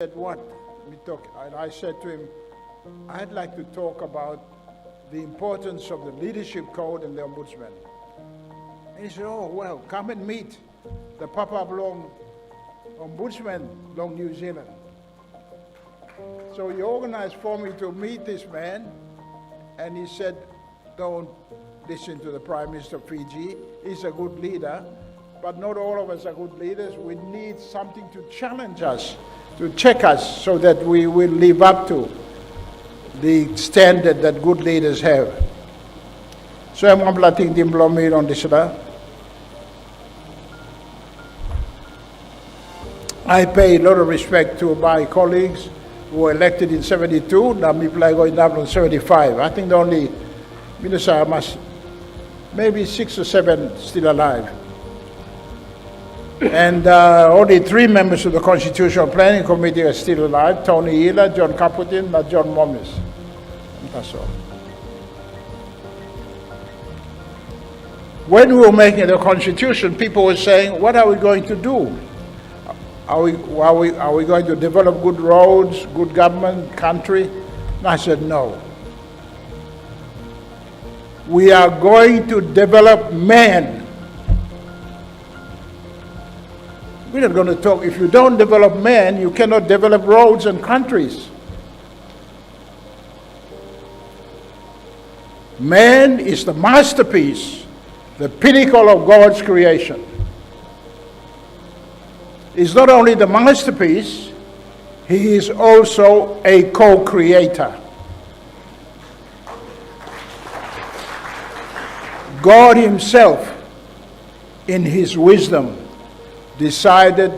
said, what? And I said to him, I'd like to talk about the importance of the leadership code and the ombudsman. And he said, oh, well, come and meet the Papua ombudsman from New Zealand. So he organized for me to meet this man, and he said, don't listen to the Prime Minister of Fiji. He's a good leader, but not all of us are good leaders. We need something to challenge us, to check us, so that we will live up to the standard that good leaders have. So I'm completing the employment on this. I pay a lot of respect to my colleagues who were elected in 72, now people are going down in 75. I think the only minister maybe 6 or 7 still alive. And only 3 members of the Constitutional Planning Committee are still alive: Tony Ila, John Caputin, and John Momis. That's all. When we were making the Constitution, people were saying, what are we going to do? Are we going to develop good roads, good government, country? And I said, no. We are going to develop man. We're not going to talk. If you don't develop man, you cannot develop roads and countries. Man is the masterpiece, the pinnacle of God's creation. He's not only the masterpiece, he is also a co-creator. God himself, in his wisdom, decided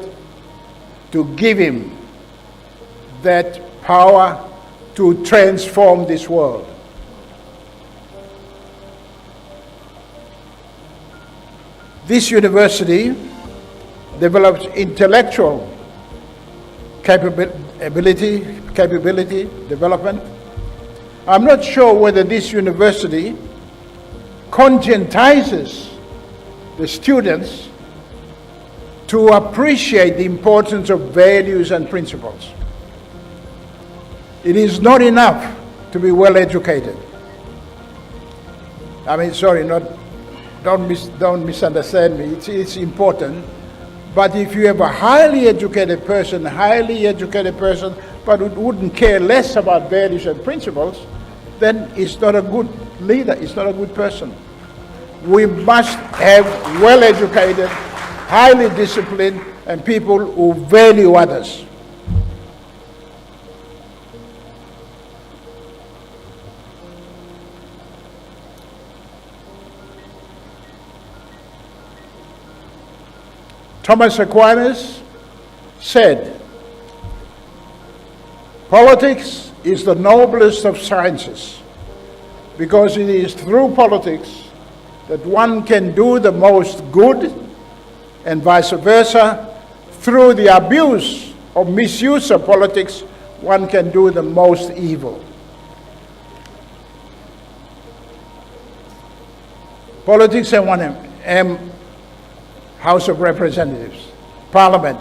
to give him that power to transform this world. This university develops intellectual capability development. I'm not sure whether this university conscientizes the students to appreciate the importance of values and principles. It is not enough to be well educated. I mean, sorry, don't misunderstand me. It's important. But if you have a highly educated person, but who wouldn't care less about values and principles, then it's not a good leader, it's not a good person. We must have well-educated, highly disciplined, and people who value others. Thomas Aquinas said, politics is the noblest of sciences, because it is through politics that one can do the most good, and vice versa, through the abuse or misuse of politics, one can do the most evil. Politics and one House of Representatives, Parliament.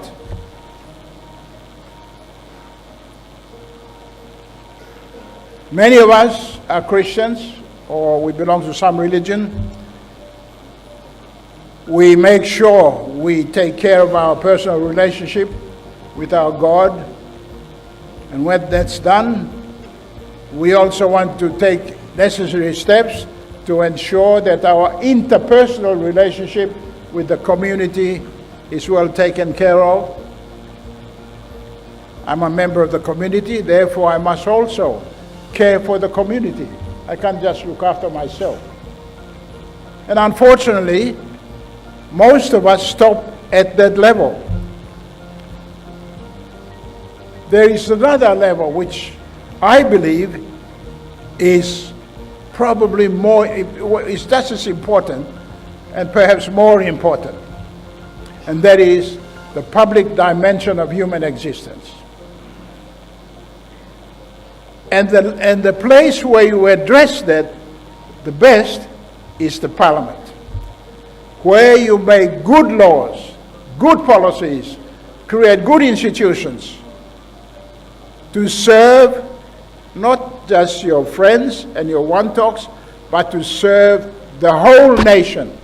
Many of us are Christians, or we belong to some religion. We make sure we take care of our personal relationship with our God. And when that's done, we also want to take necessary steps to ensure that our interpersonal relationship with the community is well taken care of. I'm a member of the community, therefore I must also care for the community. I can't just look after myself. And unfortunately, most of us stop at that level. There is another level which I believe is probably is just as important and perhaps more important, and that is the public dimension of human existence. And the place where you address that the best is the Parliament, where you make good laws, good policies, create good institutions, to serve not just your friends and your one-talks, but to serve the whole nation.